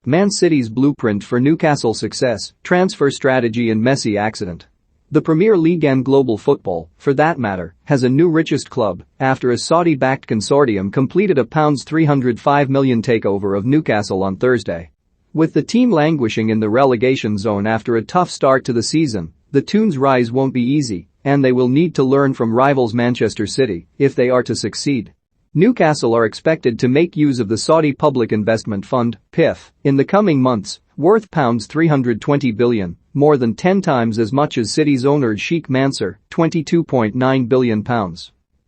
Man City's blueprint for Newcastle success, transfer strategy and Messi accident. The Premier League and global football, for that matter, has a new richest club after a Saudi-backed consortium completed a £305 million takeover of Newcastle on Thursday. With the team languishing in the relegation zone after a tough start to the season, the Toons' rise won't be easy, and they will need to learn from rivals Manchester City if they are to succeed. Newcastle are expected to make use of the Saudi Public Investment Fund (PIF) in the coming months, worth £320 billion, more than 10 times as much as City's owner Sheikh Mansour, £22.9 billion.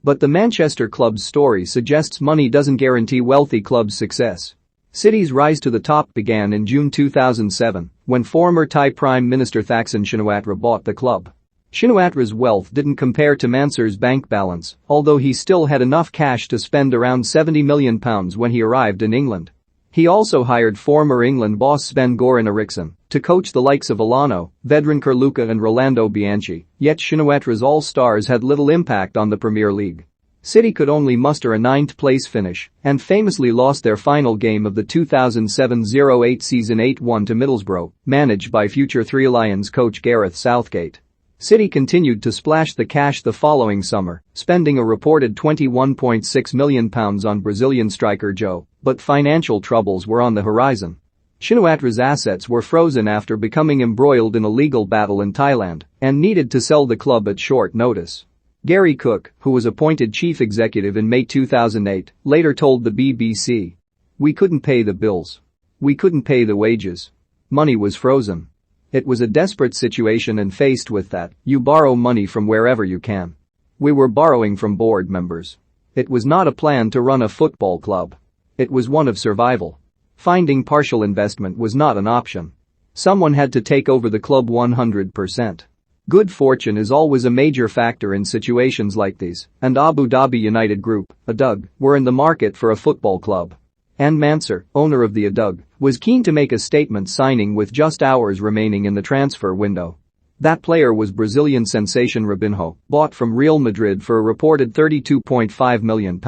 But the Manchester club's story suggests money doesn't guarantee wealthy clubs' success. City's rise to the top began in June 2007, when former Thai Prime Minister Thaksin Shinawatra bought the club. Shinawatra's wealth didn't compare to Mansour's bank balance, although he still had enough cash to spend around £70 million when he arrived in England. He also hired former England boss Sven-Göran Eriksson to coach the likes of Alano, Vedran Kurluka and Rolando Bianchi, yet Shinawatra's all-stars had little impact on the Premier League. City could only muster a 9th-place finish and famously lost their final game of the 2007-08 season 8-1 to Middlesbrough, managed by future Three Lions coach Gareth Southgate. City continued to splash the cash the following summer, spending a reported £21.6 million on Brazilian striker Joe, but financial troubles were on the horizon. Shinawatra's assets were frozen after becoming embroiled in a legal battle in Thailand and needed to sell the club at short notice. Gary Cook, who was appointed chief executive in May 2008, later told the BBC, "We couldn't pay the bills. We couldn't pay the wages. Money was frozen. It was a desperate situation, and faced with that, you borrow money from wherever you can. We were borrowing from board members. It was not a plan to run a football club. It was one of survival. Finding partial investment was not an option. Someone had to take over the club 100%. Good fortune is always a major factor in situations like these, and Abu Dhabi United Group, ADUG, were in the market for a football club. And Mansour, owner of the ADUG, was keen to make a statement signing with just hours remaining in the transfer window. That player was Brazilian sensation Robinho, bought from Real Madrid for a reported £32.5 million.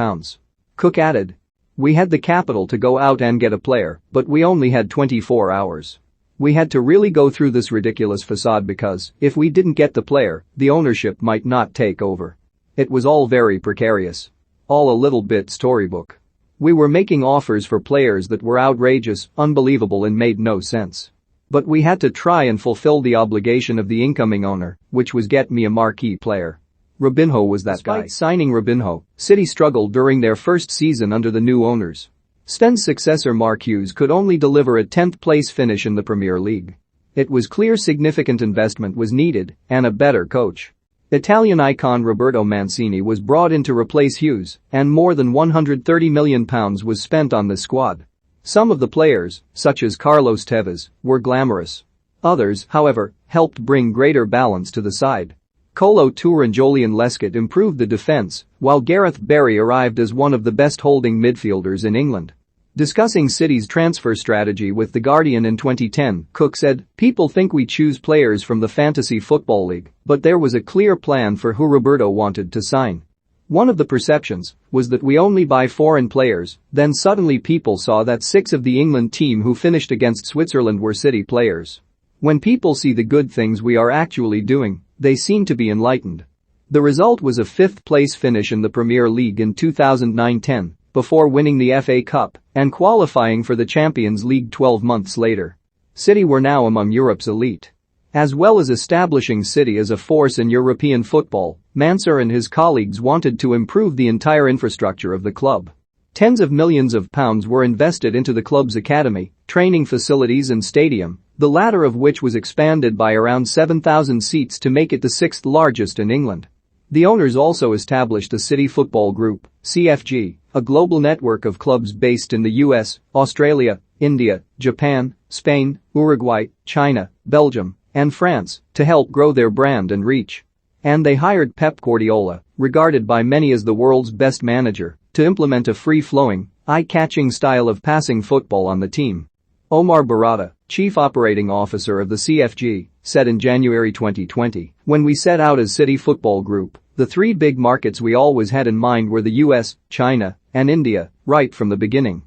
Cook added, "We had the capital to go out and get a player, but we only had 24 hours. We had to really go through this ridiculous facade because, if we didn't get the player, the ownership might not take over. It was all very precarious. All a little bit storybook. We were making offers for players that were outrageous, unbelievable and made no sense. But we had to try and fulfill the obligation of the incoming owner, which was get me a marquee player." Robinho was that guy. Despite signing Robinho, City struggled during their first season under the new owners. Sven's successor Mark Hughes could only deliver a 10th-place finish in the Premier League. It was clear significant investment was needed and a better coach. Italian icon Roberto Mancini was brought in to replace Hughes, and more than £130 million was spent on the squad. Some of the players, such as Carlos Tevez, were glamorous. Others, however, helped bring greater balance to the side. Kolo Toure and Jolien Lescott improved the defense, while Gareth Barry arrived as one of the best holding midfielders in England. Discussing City's transfer strategy with The Guardian in 2010, Cook said, "People think we choose players from the Fantasy Football League, but there was a clear plan for who Roberto wanted to sign. One of the perceptions was that we only buy foreign players, then suddenly people saw that 6 of the England team who finished against Switzerland were City players. When people see the good things we are actually doing, they seem to be enlightened." The result was a 5th-place finish in the Premier League in 2009-10, before winning the FA Cup and qualifying for the Champions League 12 months later. City were now among Europe's elite. As well as establishing City as a force in European football, Mansour and his colleagues wanted to improve the entire infrastructure of the club. Tens of millions of pounds were invested into the club's academy, training facilities and stadium, the latter of which was expanded by around 7,000 seats to make it the 6th largest in England. The owners also established a City Football Group, CFG, a global network of clubs based in the US, Australia, India, Japan, Spain, Uruguay, China, Belgium, and France to help grow their brand and reach. And they hired Pep Guardiola, regarded by many as the world's best manager, to implement a free-flowing, eye-catching style of passing football on the team. Omar Barada, chief operating officer of the CFG, said in January 2020, "When we set out as City Football Group, the 3 big markets we always had in mind were the US, China, and India, right from the beginning.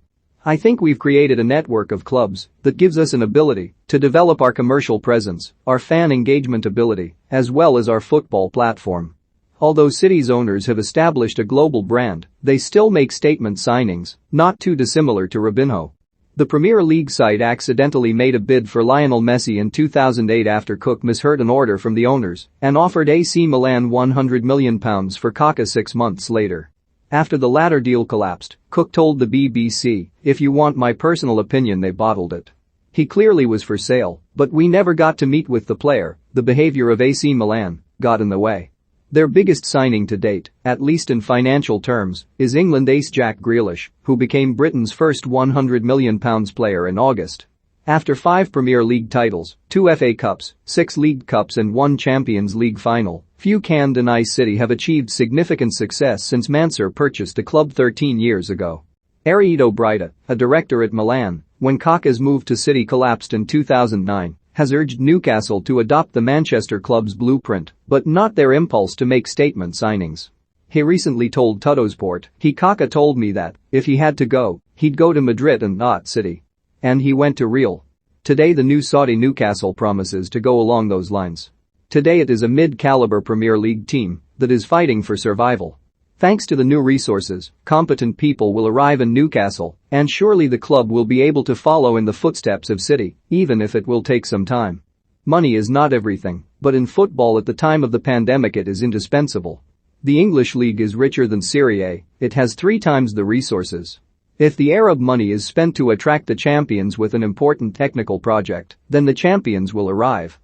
I think we've created a network of clubs that gives us an ability to develop our commercial presence, our fan engagement ability, as well as our football platform. Although City's owners have established a global brand, they still make statement signings, not too dissimilar to Robinho. The Premier League side accidentally made a bid for Lionel Messi in 2008 after Cook misheard an order from the owners and offered AC Milan £100 million for Kaká 6 months later. After the latter deal collapsed, Cook told the BBC, "If you want my personal opinion, they bottled it. He clearly was for sale, but we never got to meet with the player. The behavior of AC Milan got in the way." Their biggest signing to date, at least in financial terms, is England ace Jack Grealish, who became Britain's first £100 million player in August. After 5 Premier League titles, 2 FA Cups, 6 League Cups and 1 Champions League final, few can deny City have achieved significant success since Mansur purchased the club 13 years ago. Ernesto Brita, a director at Milan, when Kaká's move to City collapsed in 2009, has urged Newcastle to adopt the Manchester club's blueprint, but not their impulse to make statement signings. He recently told Tuttosport, "Kaká told me that, if he had to go, he'd go to Madrid and not City. And he went to Real." Today the new Saudi Newcastle promises to go along those lines. Today it is a mid-caliber Premier League team that is fighting for survival. Thanks to the new resources, competent people will arrive in Newcastle, and surely the club will be able to follow in the footsteps of City, even if it will take some time. Money is not everything, but in football at the time of the pandemic it is indispensable. The English league is richer than Serie A, it has 3 times the resources. If the Arab money is spent to attract the champions with an important technical project, then the champions will arrive.